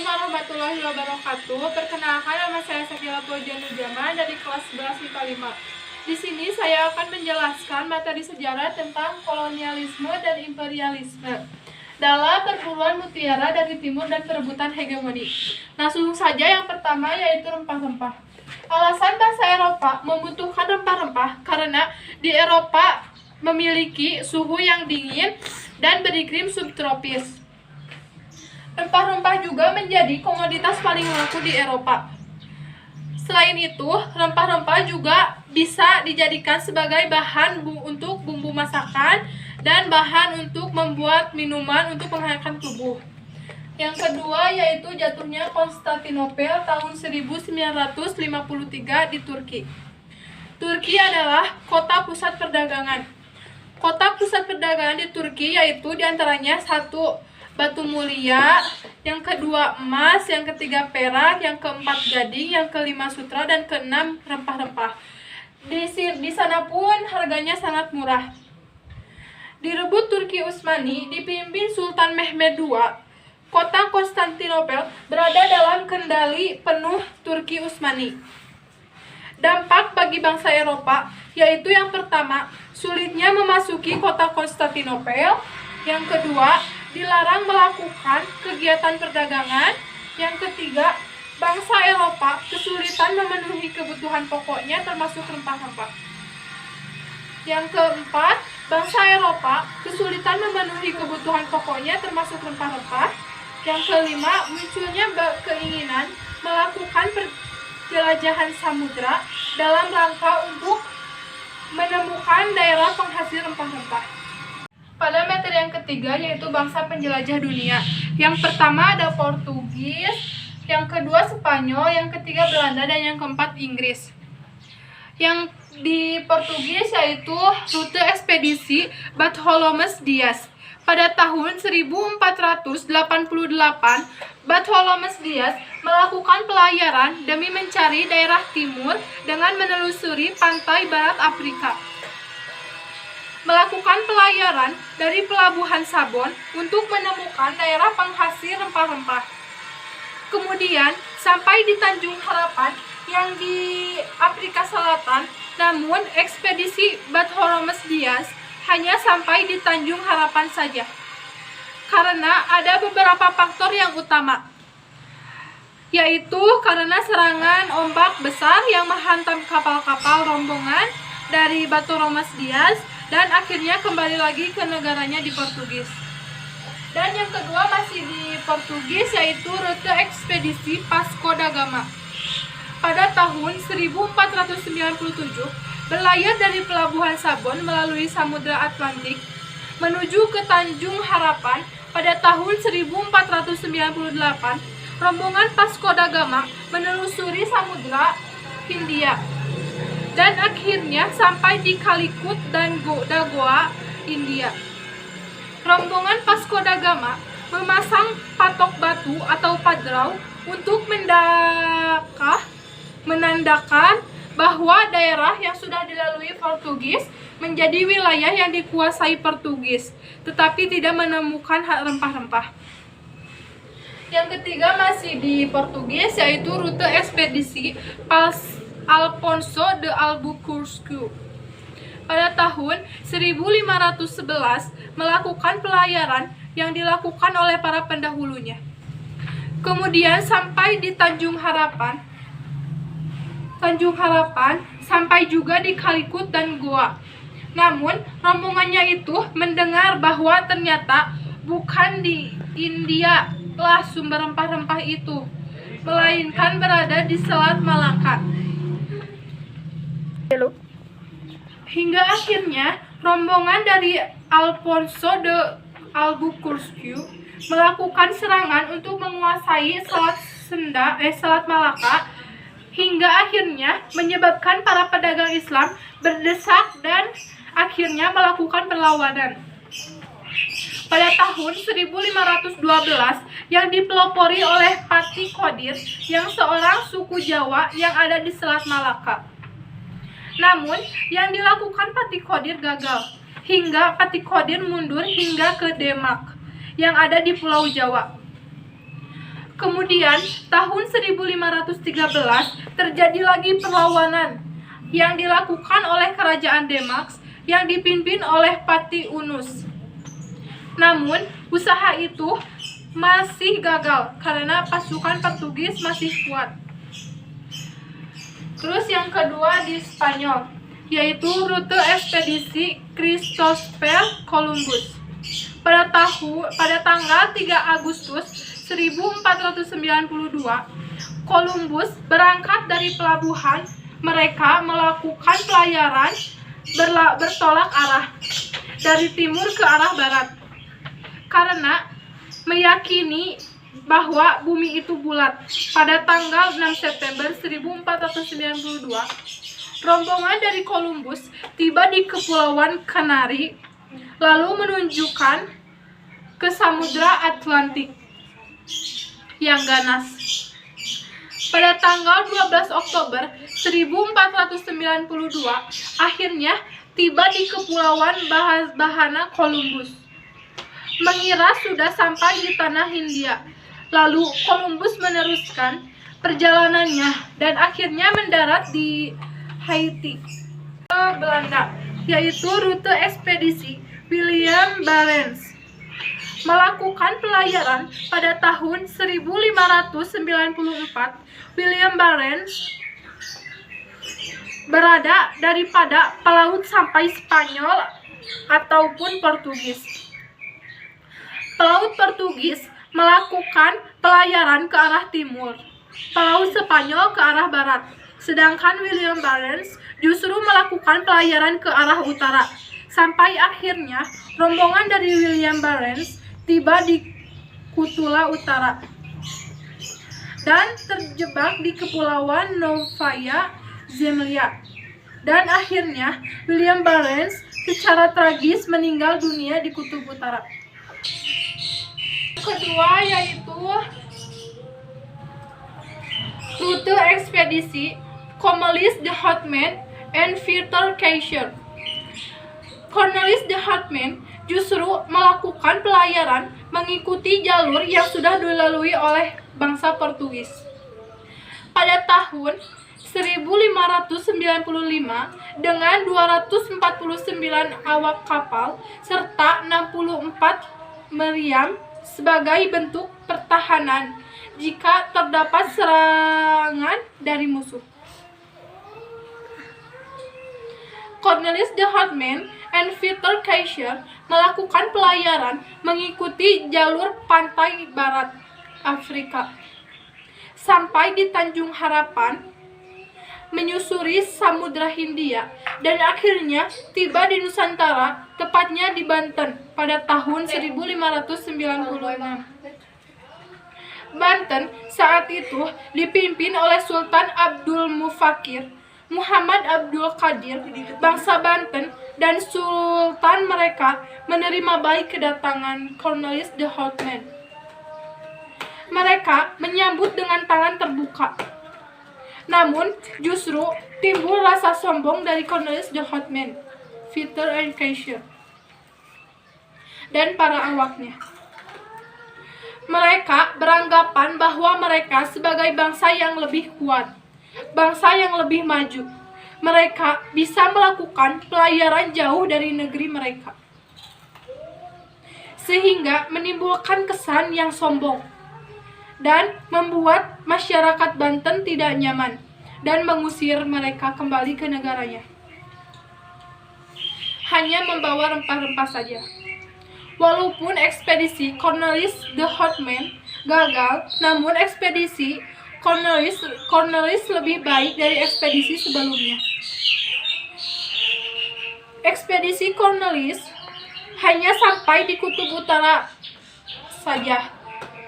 Assalamualaikum warahmatullahi wabarakatuh. Perkenalkan, nama saya Sakila Pojanujaman dari kelas 11 IPA 5. Di sini saya akan menjelaskan materi sejarah tentang kolonialisme dan imperialisme dalam perburuan mutiara dari timur dan perebutan hegemoni. Langsung saja yang pertama yaitu rempah-rempah. Alasan bangsa Eropa membutuhkan rempah-rempah karena di Eropa memiliki suhu yang dingin dan beriklim subtropis. Rempah-rempah juga menjadi komoditas paling laku di Eropa. Selain itu, rempah-rempah juga bisa dijadikan sebagai bahan untuk bumbu masakan dan bahan untuk membuat minuman untuk menghangatkan tubuh. Yang kedua yaitu jatuhnya Konstantinopel tahun 1953 di Turki. Turki adalah kota pusat perdagangan. Kota pusat perdagangan di Turki yaitu diantaranya satu batu mulia, yang kedua emas, yang ketiga perak, yang keempat gading, yang kelima sutra, dan keenam rempah-rempah. Di sana pun harganya sangat murah. Direbut Turki Utsmani dipimpin Sultan Mehmed II. Kota Konstantinopel berada dalam kendali penuh Turki Utsmani. Dampak bagi bangsa Eropa yaitu yang pertama, sulitnya memasuki kota Konstantinopel. Yang kedua, dilarang melakukan kegiatan perdagangan. Yang ketiga, bangsa Eropa kesulitan memenuhi kebutuhan pokoknya termasuk rempah-rempah. Yang keempat, bangsa Eropa kesulitan memenuhi kebutuhan pokoknya termasuk rempah-rempah. Yang kelima, munculnya keinginan melakukan penjelajahan samudra dalam rangka untuk menemukan daerah penghasil rempah-rempah. Pada materi yang ketiga yaitu bangsa penjelajah dunia. Yang pertama ada Portugis, yang kedua Spanyol, yang ketiga Belanda, dan yang keempat Inggris. Yang di Portugis yaitu rute ekspedisi Bartolomé Dias. Pada tahun 1488, Bartolomé Dias melakukan pelayaran demi mencari daerah timur dengan menelusuri pantai barat Afrika. Melakukan pelayaran dari pelabuhan Sabon untuk menemukan daerah penghasil rempah-rempah. Kemudian sampai di Tanjung Harapan yang di Afrika Selatan, namun ekspedisi Bartolomé Dias hanya sampai di Tanjung Harapan saja. Karena ada beberapa faktor yang utama, yaitu karena serangan ombak besar yang menghantam kapal-kapal rombongan dari Bartolomé Dias dan akhirnya kembali lagi ke negaranya di Portugis. Dan yang kedua masih di Portugis yaitu rute ekspedisi Vasco da Gama. Pada tahun 1497 berlayar dari pelabuhan Sabon melalui Samudra Atlantik menuju ke Tanjung Harapan. Pada tahun 1498 rombongan Vasco da Gama menelusuri Samudra Hindia dan akhirnya sampai di Calicut dan Goa, India. Rombongan Vasco da Gama memasang patok batu atau padrau untuk menandakan bahwa daerah yang sudah dilalui Portugis menjadi wilayah yang dikuasai Portugis, tetapi tidak menemukan rempah-rempah. Yang ketiga masih di Portugis yaitu rute ekspedisi Alfonso de Albuquerque. Pada tahun 1511 melakukan pelayaran yang dilakukan oleh para pendahulunya. Kemudian sampai di Tanjung Harapan sampai juga di Calicut dan Goa. Namun rombongannya itu mendengar bahwa ternyata bukan di India lah sumber rempah-rempah itu, melainkan berada di Selat Malaka. Hingga akhirnya rombongan dari Alfonso de Albuquerque melakukan serangan untuk menguasai Selat Malaka, hingga akhirnya menyebabkan para pedagang Islam berdesak dan akhirnya melakukan perlawanan. Pada tahun 1512 yang dipelopori oleh Patih Kodir yang seorang suku Jawa yang ada di Selat Malaka. Namun, yang dilakukan Patih Kodir gagal, hingga Patih Kodir mundur hingga ke Demak, yang ada di Pulau Jawa. Kemudian tahun 1513 terjadi lagi perlawanan yang dilakukan oleh kerajaan Denmark yang dipimpin oleh Pati Unus. Namun usaha itu masih gagal karena pasukan Portugis masih kuat. Terus yang kedua di Spanyol, yaitu rute ekspedisi Christopher Columbus. Pada tanggal 3 Agustus 1492, Columbus berangkat dari pelabuhan. Mereka melakukan pelayaran bertolak arah dari timur ke arah barat karena meyakini bahwa bumi itu bulat. Pada tanggal 6 September 1492, rombongan dari Columbus tiba di Kepulauan Kanari, lalu menunjukkan ke Samudra Atlantik yang ganas. Pada tanggal 12 Oktober 1492, akhirnya tiba di Kepulauan Bahana Columbus. Mengira sudah sampai di tanah Hindia. Lalu Columbus meneruskan perjalanannya dan akhirnya mendarat di Haiti, ke Belanda, yaitu rute ekspedisi William Barents. Melakukan pelayaran pada tahun 1594, William Barents berada daripada pelaut sampai Spanyol ataupun Portugis. Pelaut Portugis melakukan pelayaran ke arah timur, pelaut Spanyol ke arah barat, sedangkan William Barents justru melakukan pelayaran ke arah utara. Sampai akhirnya rombongan dari William Barents tiba di Kutula Utara dan terjebak di Kepulauan Novaya Zemlya. Dan akhirnya William Barents secara tragis meninggal dunia di Kutub Utara. Kedua yaitu rute ekspedisi Cornelis de Houtman and Peter Keyser. Cornelis de Houtman justru melakukan pelayaran mengikuti jalur yang sudah dilalui oleh bangsa Portugis. Pada tahun 1595 dengan 249 awak kapal serta 64 meriam sebagai bentuk pertahanan jika terdapat serangan dari musuh. Cornelis de Houtman and Peter Keyser melakukan pelayaran mengikuti jalur pantai barat Afrika sampai di Tanjung Harapan, menyusuri Samudra Hindia, dan akhirnya tiba di Nusantara, tepatnya di Banten pada tahun 1596. Banten saat itu dipimpin oleh Sultan Abdul Mufakir Muhammad Abdul Qadir. Bangsa Banten dan sultan mereka menerima baik kedatangan Cornelis de Houtman. Mereka menyambut dengan tangan terbuka. Namun justru timbul rasa sombong dari Cornelis de Houtman, Peter Keyser, dan para awaknya. Mereka beranggapan bahwa mereka sebagai bangsa yang lebih kuat, bangsa yang lebih maju. Mereka bisa melakukan pelayaran jauh dari negeri mereka, sehingga menimbulkan kesan yang sombong dan membuat masyarakat Banten tidak nyaman dan mengusir mereka kembali ke negaranya. Hanya membawa rempah-rempah saja. Walaupun ekspedisi Cornelis de Houtman gagal, namun ekspedisi Cornelis lebih baik dari ekspedisi sebelumnya. Ekspedisi Cornelis hanya sampai di Kutub Utara saja,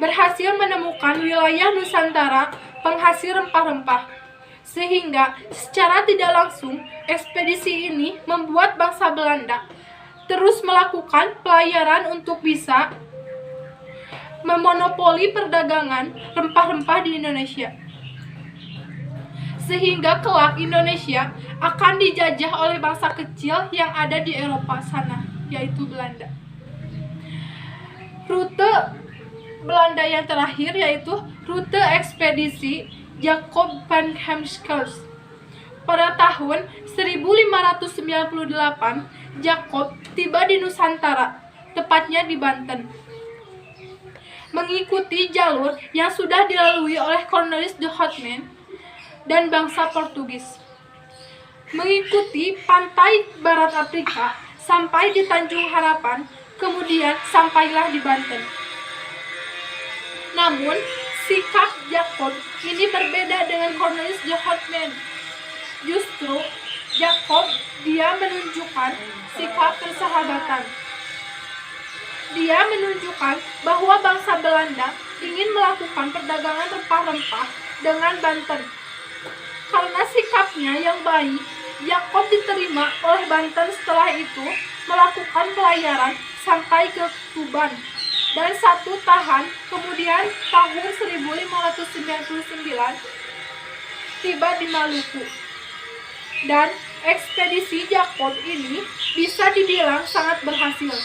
berhasil menemukan wilayah Nusantara penghasil rempah-rempah, sehingga secara tidak langsung ekspedisi ini membuat bangsa Belanda terus melakukan pelayaran untuk bisa memonopoli perdagangan rempah-rempah di Indonesia, sehingga kelak Indonesia akan dijajah oleh bangsa kecil yang ada di Eropa sana, yaitu Belanda. Rute Belanda yang terakhir yaitu rute ekspedisi Jacob van Heemskes. Pada tahun 1598, Jacob tiba di Nusantara, tepatnya di Banten, mengikuti jalur yang sudah dilalui oleh Cornelis de Houtman dan bangsa Portugis. Mengikuti pantai barat Afrika sampai di Tanjung Harapan, kemudian sampailah di Banten. Namun, sikap Jacob ini berbeda dengan Cornelis de Houtman. Justru, Jacob dia menunjukkan sikap persahabatan. Dia menunjukkan bahwa bangsa Belanda ingin melakukan perdagangan rempah-rempah dengan Banten. Karena sikapnya yang baik, Jacob diterima oleh Banten setelah itu melakukan pelayaran sampai ke Tuban. Dan satu tahun kemudian tahun 1599 tiba di Maluku. Dan ekspedisi Jacob ini bisa dibilang sangat berhasil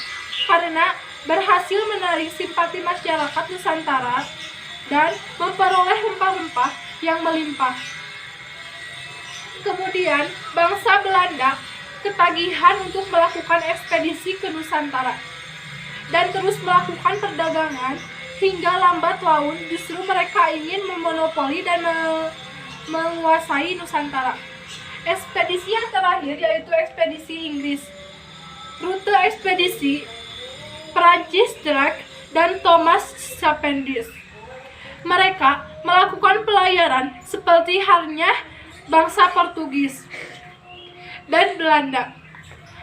karena berhasil menarik simpati masyarakat Nusantara dan memperoleh rempah-rempah yang melimpah. Kemudian bangsa Belanda ketagihan untuk melakukan ekspedisi ke Nusantara dan terus melakukan perdagangan hingga lambat laun justru mereka ingin memonopoli dan menguasai Nusantara. Ekspedisi yang terakhir yaitu ekspedisi Inggris. Rute ekspedisi Francis Drake dan Thomas Cavendish. Mereka melakukan pelayaran seperti halnya bangsa Portugis dan Belanda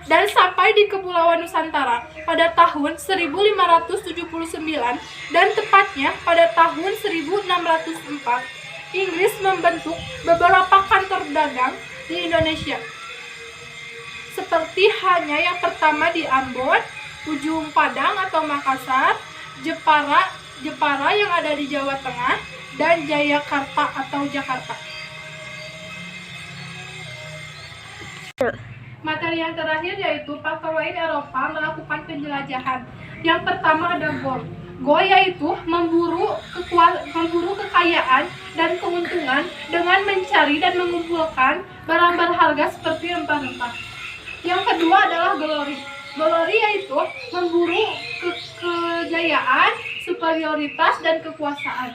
dan sampai di Kepulauan Nusantara pada tahun 1579 dan tepatnya pada tahun 1604 Inggris membentuk beberapa kantor dagang di Indonesia. Seperti halnya yang pertama di Ambon, Ujung Padang atau Makassar, Jepara yang ada di Jawa Tengah, dan Jayakarta atau Jakarta. Materi yang terakhir yaitu faktor lain Eropa melakukan penjelajahan. Yang pertama ada goal. Goal yaitu memburu kekayaan dan keuntungan dengan mencari dan mengumpulkan barang berharga seperti rempah-rempah. Yang kedua adalah glory. Glory yaitu memburu kejayaan, superioritas, dan kekuasaan.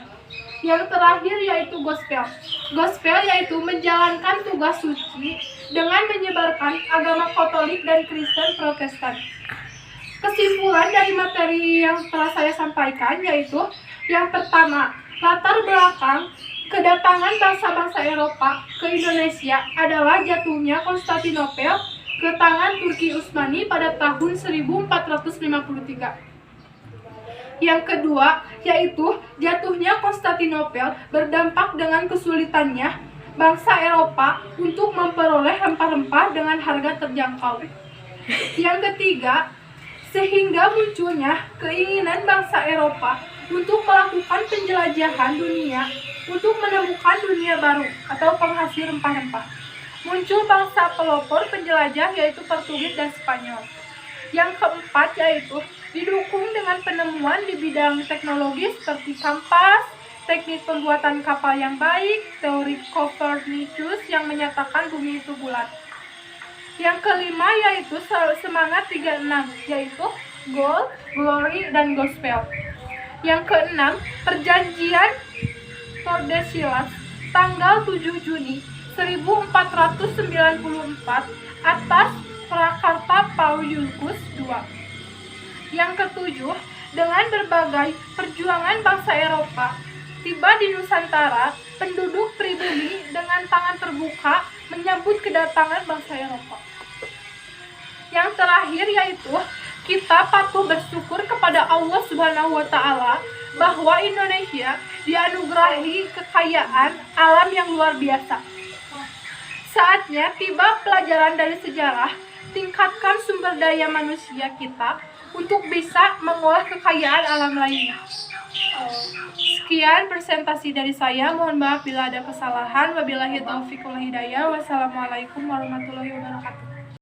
Yang terakhir yaitu gospel. Gospel yaitu menjalankan tugas suci dengan menyebarkan agama Katolik dan Kristen Protestan. Kesimpulan dari materi yang telah saya sampaikan yaitu yang pertama, latar belakang kedatangan bangsa-bangsa Eropa ke Indonesia adalah jatuhnya Konstantinopel ke tangan Turki Utsmani pada tahun 1453. Yang kedua, yaitu jatuhnya Konstantinopel berdampak dengan kesulitannya bangsa Eropa untuk memperoleh rempah-rempah dengan harga terjangkau. Yang ketiga, sehingga munculnya keinginan bangsa Eropa untuk melakukan penjelajahan dunia untuk menemukan dunia baru atau penghasil rempah-rempah. Muncul bangsa pelopor penjelajah yaitu Portugis dan Spanyol. Yang keempat yaitu didukung dengan penemuan di bidang teknologi seperti kampas, teknik pembuatan kapal yang baik, teori Copernicus yang menyatakan bumi itu bulat. Yang kelima yaitu semangat 36, yaitu goal, glory, dan gospel. Yang keenam, perjanjian Tordesillas tanggal 7 Juni 1494 atas Prakarta Paulius II. Yang ketujuh, dengan berbagai perjuangan bangsa Eropa tiba di Nusantara, penduduk pribumi dengan tangan terbuka menyambut kedatangan bangsa Eropa. Yang terakhir yaitu kita patut bersyukur kepada Allah Subhanahu wa Ta'ala bahwa Indonesia dianugerahi kekayaan alam yang luar biasa. Saatnya tiba pelajaran dari sejarah, tingkatkan sumber daya manusia kita untuk bisa mengolah kekayaan alam lainnya. Sekian presentasi dari saya, mohon maaf bila ada kesalahan. Wabillahi taufiq wal hidayah. Wassalamualaikum warahmatullahi wabarakatuh.